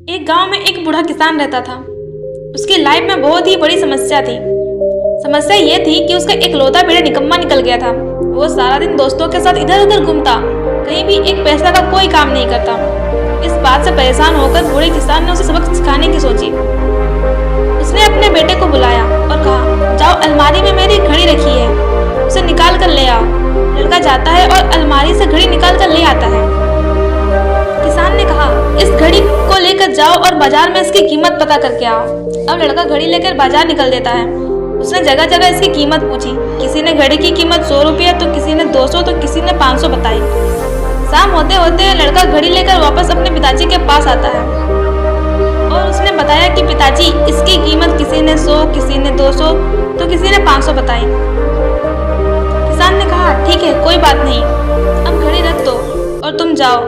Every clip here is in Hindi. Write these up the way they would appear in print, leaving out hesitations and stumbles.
एक गांव में एक बूढ़ा किसान रहता था। उसकी लाइफ में बहुत ही बड़ी समस्या थी। समस्या ये थी कि उसका इकलौता बेटा निकम्मा निकल गया था। वो सारा दिन दोस्तों के साथ इधर उधर घूमता, कहीं भी एक पैसा का कोई काम नहीं करता। इस बात से परेशान होकर बूढ़े किसान ने उसे सबक सिखाने की सोची। उसने अपने बेटे को बुलाया और कहा, जाओ अलमारी में मेरी घड़ी रखी है, उसे निकाल कर ले आओ। लड़का जाता है और अलमारी से घड़ी निकाल कर ले आता है। किसान ने कहा, इस घड़ी को लेकर जाओ और बाजार में इसकी कीमत पता करके आओ। अब लड़का घड़ी लेकर बाजार निकल देता है। उसने जगह जगह इसकी कीमत पूछी। किसी ने घड़ी की कीमत 100 रुपया, तो किसी ने 200, तो किसी ने 500 बताई। शाम होते होते लड़का घड़ी लेकर वापस अपने पिताजी के पास आता है और उसने बताया कि पिताजी, इसकी कीमत किसी ने 100, किसी ने 200, तो किसी ने 500 बताई। किसान ने कहा, ठीक है, कोई बात नहीं, अब घड़ी रख दो और तुम जाओ।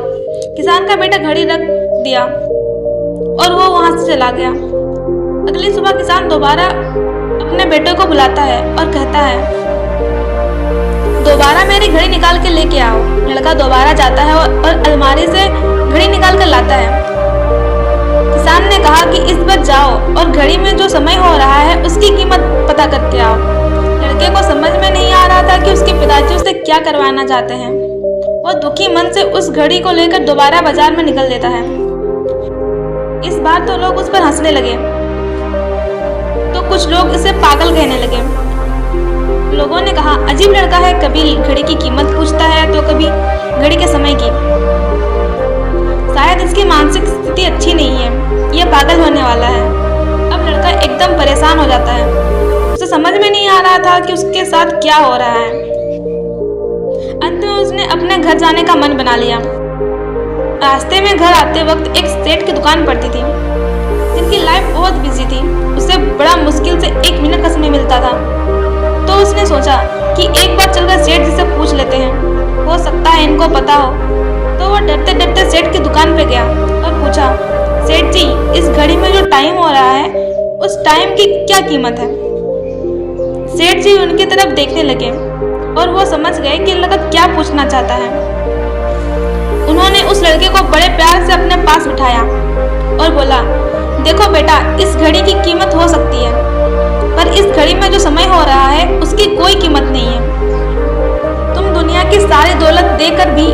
किसान का बेटा घड़ी रख दिया और वो वहां से चला गया। अगली सुबह किसान दोबारा अपने बेटे को बुलाता है और कहता है, दोबारा मेरी घड़ी निकाल के लेके आओ। लड़का दोबारा जाता है और अलमारी से घड़ी निकाल कर लाता है। किसान ने कहा कि इस बार जाओ और घड़ी में जो समय हो रहा है उसकी कीमत पता करके आओ। लड़के को समझ में नहीं आ रहा था कि उसके पिताजी उसे क्या करवाना चाहते हैं। वो दुखी मन से उस घड़ी को लेकर दोबारा बाजार में निकल देता है। इस बार तो लोग उस पर हंसने लगे, तो कुछ लोग इसे पागल कहने लगे। लोगों ने कहा, अजीब लड़का है, कभी घड़ी की कीमत पूछता है तो कभी घड़ी के समय की। शायद इसकी मानसिक स्थिति अच्छी नहीं है, यह पागल होने वाला है। अब लड़का एकदम परेशान हो जाता है। उसे समझ में नहीं आ रहा था कि उसके साथ क्या हो रहा है। अंत में उसने अपने घर जाने का मन बना लिया। रास्ते में घर आते वक्त एक सेठ की दुकान पड़ती थी, जिनकी लाइफ बहुत बिजी थी। उसे बड़ा मुश्किल से 1 मिनट का समय मिलता था। तो उसने सोचा कि एक बार चलकर सेठ जी से पूछ लेते हैं, हो सकता है इनको पता हो। तो वो डरते डरते सेठ की दुकान पे गया और पूछा, सेठ जी, इस घड़ी में जो टाइम हो रहा है उस टाइम की क्या कीमत है? सेठ जी उनकी तरफ देखने लगे और वो समझ गए कि लड़का क्या पूछना चाहता है। उन्होंने उस लड़के को बड़े प्यार से अपने पास बिठाया और बोला, देखो बेटा, इस घड़ी की कीमत हो सकती है, पर इस घड़ी में जो समय हो रहा है उसकी कोई कीमत नहीं है। तुम दुनिया की सारी दौलत देकर भी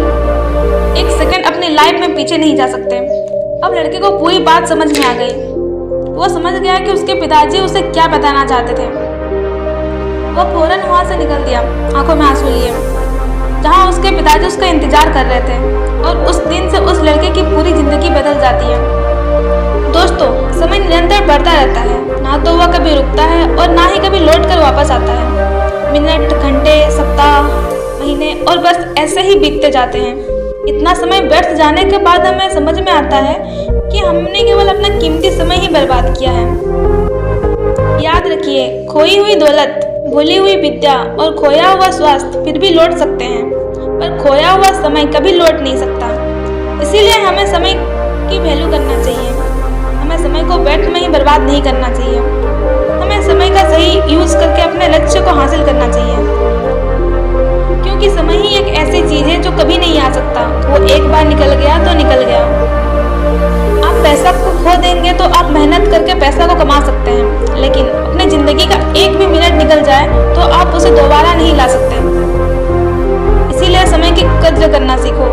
1 सेकंड अपनी लाइफ में पीछे नहीं जा सकते। अब लड़के को पूरी बात समझ में आ गई। वो समझ गया कि उसके पिताजी उसे क्या बताना चाहते थे। वो फौरन वहां से निकल दिया, आंखों में आंसू लिए, जहां उसके पिताजी उसका इंतजार कर रहे थे। और उस दिन से उस लड़के की पूरी जिंदगी बदल जाती है। दोस्तों, समय निरंतर बढ़ता रहता है, ना तो वह कभी रुकता है और ना ही कभी लौट कर वापस आता है। मिनट, घंटे, सप्ताह, महीने और बस ऐसे ही बीतते जाते हैं। इतना समय व्यर्थ जाने के बाद हमें समझ में आता है कि हमने केवल अपना कीमती समय ही बर्बाद किया है। याद रखिए, खोई हुई दौलत, भूली हुई विद्या और खोया हुआ स्वास्थ्य फिर भी लौट सकते हैं, पर खोया हुआ समय कभी लौट नहीं सकता। इसीलिए हमें समय की वैल्यू करना चाहिए। हमें समय को व्यर्थ में ही बर्बाद नहीं करना चाहिए। हमें समय का सही यूज करके अपने लक्ष्य को हासिल करना चाहिए, क्योंकि समय ही एक ऐसी चीज है जो कभी नहीं आ सकता। वो एक बार निकल गया तो निकल गया। आप पैसा को खो देंगे तो आप मेहनत करके पैसा को कमा सकते हैं, लेकिन अपनी जिंदगी का 1 भी मिनट निकल जाए तो आप उसे दोबारा नहीं ला सकते। इसीलिए समय की कद्र करना सीखो।